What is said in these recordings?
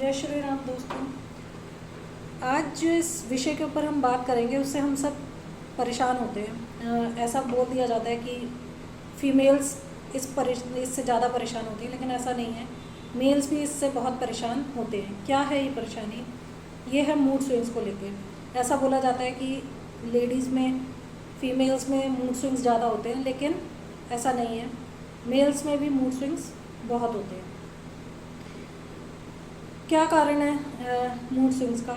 जय श्री राम दोस्तों। आज जो इस विषय के ऊपर हम बात करेंगे उससे हम सब परेशान होते हैं। ऐसा बोल दिया जाता है कि फीमेल्स इससे ज़्यादा परेशान होती हैं, लेकिन ऐसा नहीं है। मेल्स भी इससे बहुत परेशान होते हैं। क्या है ये परेशानी? ये है मूड स्विंग्स को लेके। ऐसा बोला जाता है कि लेडीज़ में, फीमेल्स में मूड स्विंग्स ज़्यादा होते हैं, लेकिन ऐसा नहीं है। मेल्स में भी मूड स्विंग्स बहुत होते हैं। क्या कारण है मूड स्विंग्स का?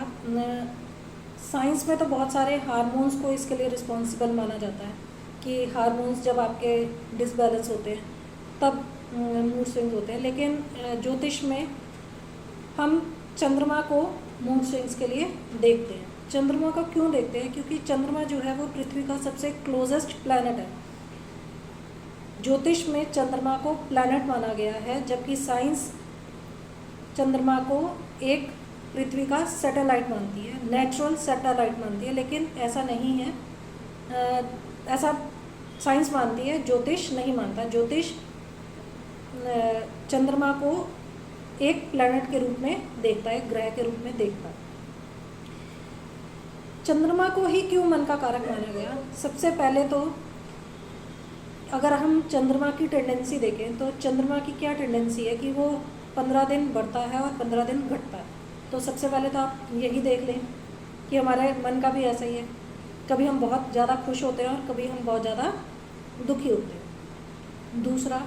साइंस में तो बहुत सारे हार्मोन्स को इसके लिए रिस्पॉन्सिबल माना जाता है कि हार्मोन्स जब आपके डिसबैलेंस होते हैं तब मूड स्विंग्स होते हैं। लेकिन ज्योतिष में हम चंद्रमा को मूड स्विंग्स के लिए देखते हैं। चंद्रमा को क्यों देखते हैं? क्योंकि चंद्रमा जो है वो पृथ्वी का सबसे क्लोजेस्ट प्लैनेट है। ज्योतिष में चंद्रमा को प्लैनेट माना गया है, जबकि साइंस चंद्रमा को एक पृथ्वी का सैटेलाइट मानती है, नेचुरल सैटेलाइट मानती है। लेकिन ऐसा नहीं है, ऐसा साइंस मानती है, ज्योतिष नहीं मानता। ज्योतिष चंद्रमा को एक प्लैनेट के रूप में देखता है, ग्रह के रूप में देखता है। चंद्रमा को ही क्यों मन का कारक माना गया? सबसे पहले तो अगर हम चंद्रमा की टेंडेंसी देखें तो चंद्रमा की क्या टेंडेंसी है कि वो 15 दिन बढ़ता है और 15 दिन घटता है। तो सबसे पहले तो आप यही देख लें कि हमारे मन का भी ऐसा ही है। कभी हम बहुत ज़्यादा खुश होते हैं और कभी हम बहुत ज़्यादा दुखी होते हैं। दूसरा,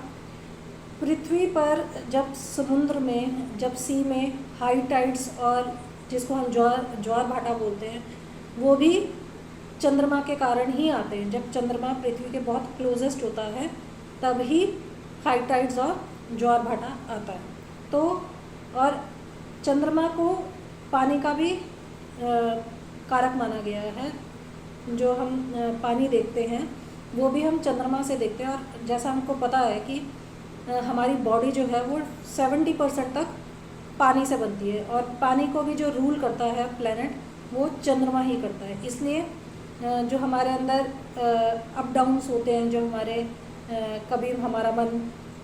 पृथ्वी पर जब समुद्र में, जब सी में हाई टाइड्स और जिसको हम ज्वार भाटा बोलते हैं, वो भी चंद्रमा के कारण ही आते हैं। जब चंद्रमा पृथ्वी के बहुत क्लोजेस्ट होता है तब ही हाई टाइड्स और ज्वार भाटा आता है। तो और चंद्रमा को पानी का भी कारक माना गया है। जो हम पानी देखते हैं वो भी हम चंद्रमा से देखते हैं। और जैसा हमको पता है कि हमारी बॉडी जो है वो 70% तक पानी से बनती है, और पानी को भी जो रूल करता है प्लैनेट, वो चंद्रमा ही करता है। इसलिए जो हमारे अंदर अप डाउन्स होते हैं, जो हमारे कभी हमारा मन,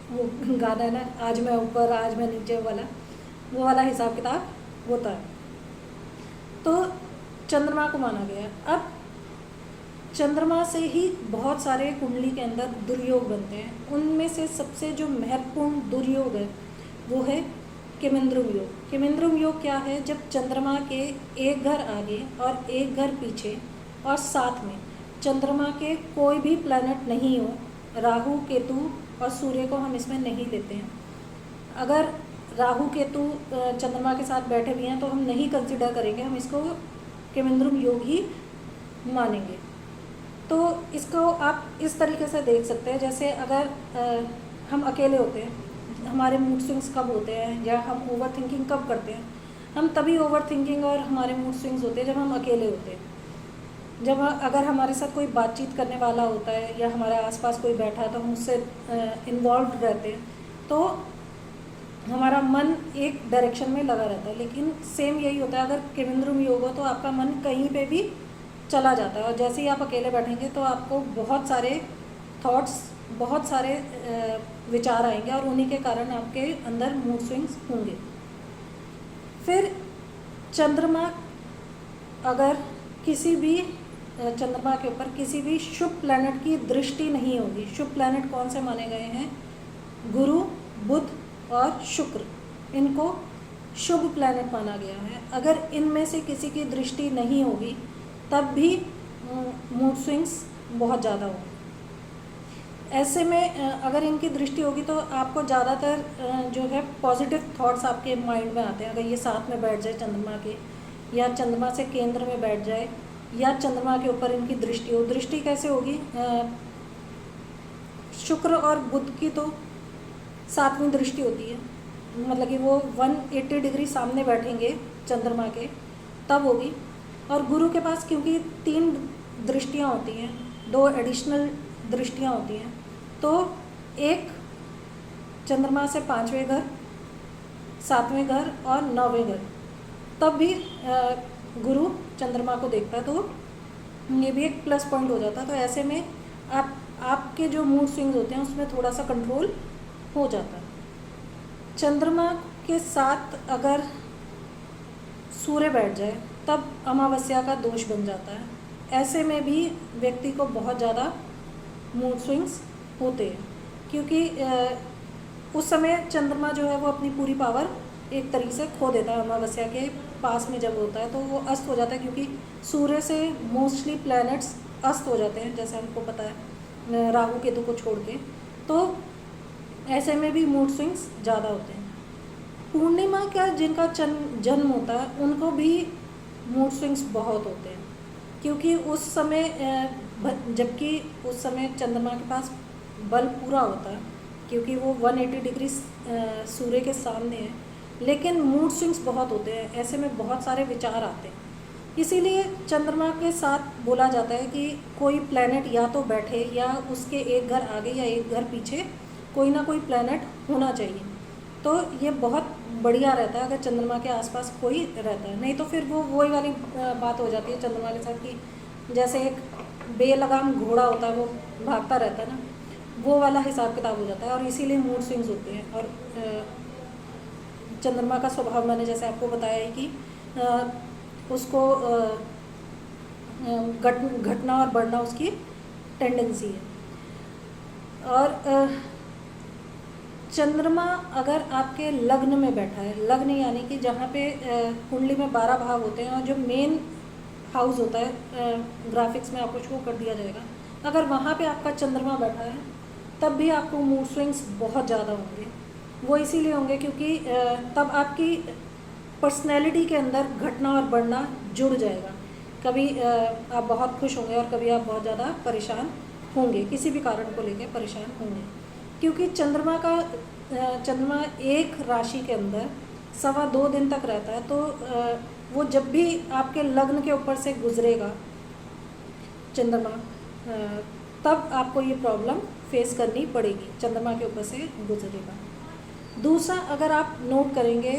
वो गाना है ना, आज मैं ऊपर आज मैं नीचे वाला, वो वाला हिसाब किताब होता है। तो चंद्रमा को माना गया। अब चंद्रमा से ही बहुत सारे कुंडली के अंदर दुर्योग बनते हैं। उनमें से सबसे जो महत्वपूर्ण दुर्योग है वो है केमिंद्रुम योग। केमिंद्रुम योग क्या है? जब चंद्रमा के एक घर आगे और एक घर पीछे और साथ में चंद्रमा के कोई भी प्लैनेट नहीं हो, राहु, केतु और सूर्य को हम इसमें नहीं लेते हैं। अगर राहु केतु चंद्रमा के साथ बैठे भी हैं तो हम नहीं कंसिडर करेंगे, हम इसको केमिंद्रुम योग ही मानेंगे। तो इसको आप इस तरीके से देख सकते हैं, जैसे अगर हम अकेले होते हैं, हमारे मूड स्विंग्स कब होते हैं या हम ओवर थिंकिंग कब करते हैं? हम तभी ओवर थिंकिंग और हमारे मूड स्विंग्स होते हैं जब हम अकेले होते हैं। जब अगर हमारे साथ कोई बातचीत करने वाला होता है या हमारे आसपास कोई बैठा है तो हम उससे इन्वॉल्व रहते हैं, तो हमारा मन एक डायरेक्शन में लगा रहता है। लेकिन सेम यही होता है, अगर केमिंद्रुम योग हो तो आपका मन कहीं पे भी चला जाता है, और जैसे ही आप अकेले बैठेंगे तो आपको बहुत सारे थॉट्स, बहुत सारे विचार आएंगे, और उन्हीं के कारण आपके अंदर मूड स्विंग्स होंगे। फिर चंद्रमा, अगर किसी भी चंद्रमा के ऊपर किसी भी शुभ प्लैनेट की दृष्टि नहीं होगी। शुभ प्लैनेट कौन से माने गए हैं? गुरु, बुध और शुक्र, इनको शुभ प्लैनेट माना गया है। अगर इनमें से किसी की दृष्टि नहीं होगी तब भी मूड स्विंग्स बहुत ज़्यादा होंगे। ऐसे में अगर इनकी दृष्टि होगी तो आपको ज़्यादातर जो है पॉजिटिव थॉट्स आपके माइंड में आते हैं। अगर ये साथ में बैठ जाए चंद्रमा के, या चंद्रमा से केंद्र में बैठ जाए, या चंद्रमा के ऊपर इनकी दृष्टि हो। दृष्टि कैसे होगी? शुक्र और बुध की तो 7वीं दृष्टि होती है, मतलब कि वो 180 डिग्री सामने बैठेंगे चंद्रमा के, तब होगी। और गुरु के पास क्योंकि 3 दृष्टियाँ होती हैं, 2 एडिशनल दृष्टियाँ होती हैं, तो एक चंद्रमा से 5वें घर, 7वें घर और 9वें घर, तब भी गुरु चंद्रमा को देखता है, तो ये भी एक प्लस पॉइंट हो जाता है। तो ऐसे में आपके जो मूड स्विंग्स होते हैं उसमें थोड़ा सा कंट्रोल हो जाता है। चंद्रमा के साथ अगर सूर्य बैठ जाए तब अमावस्या का दोष बन जाता है। ऐसे में भी व्यक्ति को बहुत ज़्यादा मूड स्विंग्स होते हैं, क्योंकि उस समय चंद्रमा जो है वो अपनी पूरी पावर एक तरीके से खो देता है। अमावस्या के पास में जब होता है तो वो अस्त हो जाता है, क्योंकि सूर्य से मोस्टली प्लैनेट्स अस्त हो जाते हैं, जैसे हमको पता है राहु केतु को छोड़ के। तो ऐसे में भी मूड स्विंग्स ज़्यादा होते हैं। पूर्णिमा का जिनका जन्म होता है उनको भी मूड स्विंग्स बहुत होते हैं, क्योंकि उस समय जबकि उस समय चंद्रमा के पास बल पूरा होता है, क्योंकि वो 180 डिग्री सूर्य के सामने है, लेकिन मूड स्विंग्स बहुत होते हैं। ऐसे में बहुत सारे विचार आते हैं। इसीलिए चंद्रमा के साथ बोला जाता है कि कोई प्लैनेट या तो बैठे या उसके एक घर आगे या एक घर पीछे कोई ना कोई प्लैनेट होना चाहिए। तो ये बहुत बढ़िया रहता है अगर चंद्रमा के आसपास कोई रहता है। नहीं तो फिर वो वही वाली बात हो जाती है चंद्रमा के साथ कि जैसे एक बेलगाम घोड़ा होता है, वो भागता रहता है ना, वो वाला हिसाब किताब हो जाता है। और इसीलिए मूड स्विंग्स होते हैं। और चंद्रमा का स्वभाव मैंने जैसे आपको बताया है कि उसको घटना और बढ़ना उसकी टेंडेंसी है। और चंद्रमा अगर आपके लग्न में बैठा है, लग्न यानी कि जहाँ पे कुंडली में 12 भाव होते हैं और जो मेन हाउस होता है, ग्राफिक्स में आपको शो कर दिया जाएगा, अगर वहाँ पे आपका चंद्रमा बैठा है तब भी आपको मूड स्विंग्स बहुत ज़्यादा होंगे। वो इसीलिए होंगे क्योंकि तब आपकी पर्सनैलिटी के अंदर घटना और बढ़ना जुड़ जाएगा। कभी आप बहुत खुश होंगे और कभी आप बहुत ज़्यादा परेशान होंगे, किसी भी कारण को लेकर परेशान होंगे, क्योंकि चंद्रमा एक राशि के अंदर 2.25 दिन तक रहता है। तो वो जब भी आपके लग्न के ऊपर से गुजरेगा चंद्रमा, तब आपको ये प्रॉब्लम फेस करनी पड़ेगी, चंद्रमा के ऊपर से गुजरेगा। दूसरा, अगर आप नोट करेंगे,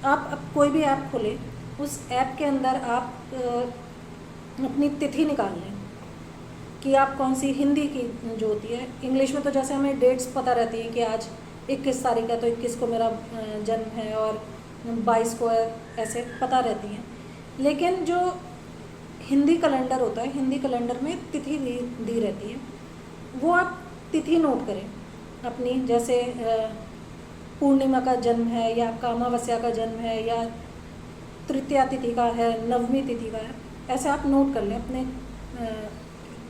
आप कोई भी ऐप खोलें, उस ऐप के अंदर आप अपनी तिथि निकाल लें कि आप कौन सी, हिंदी की जो होती है, इंग्लिश में तो जैसे हमें डेट्स पता रहती हैं कि आज 21 तारीख है तो 21 को मेरा जन्म है और 22 को है, ऐसे पता रहती हैं। लेकिन जो हिंदी कैलेंडर होता है, हिंदी कैलेंडर में तिथि दी रहती है, वो आप तिथि नोट करें अपनी। जैसे पूर्णिमा का जन्म है या आपका अमावस्या का जन्म है या तृतीया तिथि का है, नवमी तिथि का है, ऐसे आप नोट कर लें अपने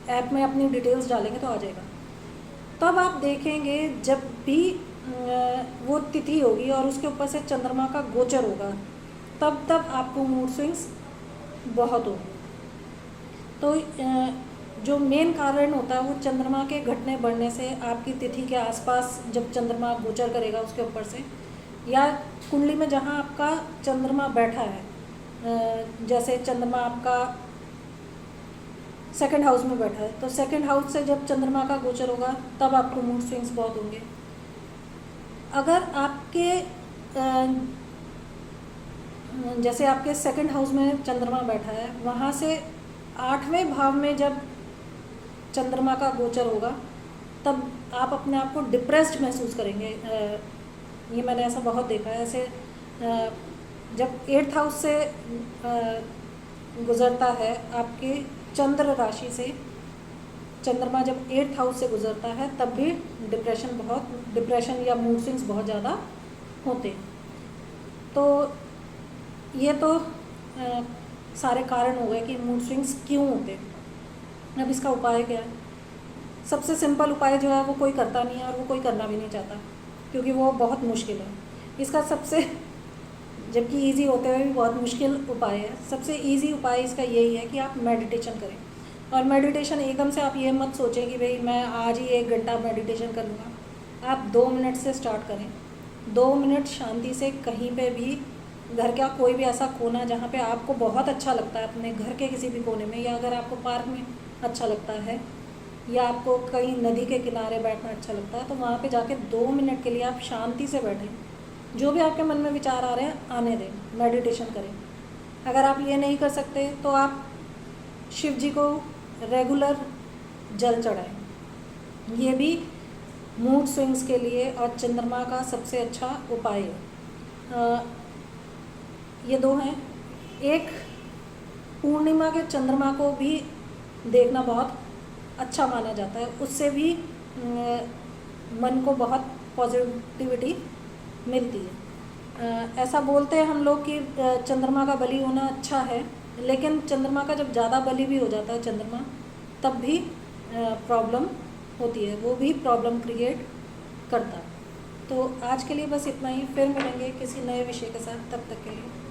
ऐप में, अपनी डिटेल्स डालेंगे तो आ जाएगा। तब आप देखेंगे जब भी वो तिथि होगी और उसके ऊपर से चंद्रमा का गोचर होगा, तब आपको मूड स्विंग्स बहुत होंगे। तो जो मेन कारण होता है वो चंद्रमा के घटने बढ़ने से, आपकी तिथि के आसपास जब चंद्रमा गोचर करेगा उसके ऊपर से, या कुंडली में जहाँ आपका चंद्रमा बैठा है, जैसे चंद्रमा आपका सेकंड हाउस में बैठा है, तो सेकंड हाउस से जब चंद्रमा का गोचर होगा तब आपको मूड स्विंग्स बहुत होंगे। अगर आपके जैसे आपके सेकंड हाउस में चंद्रमा बैठा है, वहाँ से 8वें भाव में जब चंद्रमा का गोचर होगा तब आप अपने आप को डिप्रेस्ड महसूस करेंगे। ये मैंने ऐसा बहुत देखा है। ऐसे जब 8th हाउस से गुजरता है आपके चंद्र राशि से, चंद्रमा जब 8th हाउस से गुजरता है तब भी डिप्रेशन या मूड स्विंग्स बहुत ज़्यादा होते हैं। तो ये तो सारे कारण हो गए कि मूड स्विंग्स क्यों होते हैं। अब इसका उपाय क्या है? सबसे सिंपल उपाय जो है वो कोई करता नहीं है और वो कोई करना भी नहीं चाहता, क्योंकि वो बहुत मुश्किल है। इसका सबसे, जबकि इजी होते हुए भी बहुत मुश्किल उपाय है, सबसे इजी उपाय इसका यही है कि आप मेडिटेशन करें। और मेडिटेशन एकदम से आप ये मत सोचें कि भाई मैं आज ही 1 घंटा मेडिटेशन कर लूँगा। आप 2 मिनट से स्टार्ट करें। 2 मिनट शांति से कहीं पे भी, घर का कोई भी ऐसा कोना जहाँ पे आपको बहुत अच्छा लगता है, अपने घर के किसी भी कोने में, या अगर आपको पार्क में अच्छा लगता है या आपको कहीं नदी के किनारे बैठना अच्छा लगता है, तो वहाँ पे जाके 2 मिनट के लिए आप शांति से बैठें। जो भी आपके मन में विचार आ रहे हैं आने दें, मेडिटेशन करें। अगर आप ये नहीं कर सकते तो आप शिव जी को रेगुलर जल चढ़ाएं। ये भी मूड स्विंग्स के लिए और चंद्रमा का सबसे अच्छा उपाय है। ये दो हैं। एक पूर्णिमा के चंद्रमा को भी देखना बहुत अच्छा माना जाता है, उससे भी मन को बहुत पॉजिटिविटी मिलती है। ऐसा बोलते हैं हम लोग कि चंद्रमा का बलि होना अच्छा है, लेकिन चंद्रमा का जब ज़्यादा बलि भी हो जाता है चंद्रमा, तब भी प्रॉब्लम होती है, वो भी प्रॉब्लम क्रिएट करता है। तो आज के लिए बस इतना ही, फिर मिलेंगे किसी नए विषय के साथ, तब तक के लिए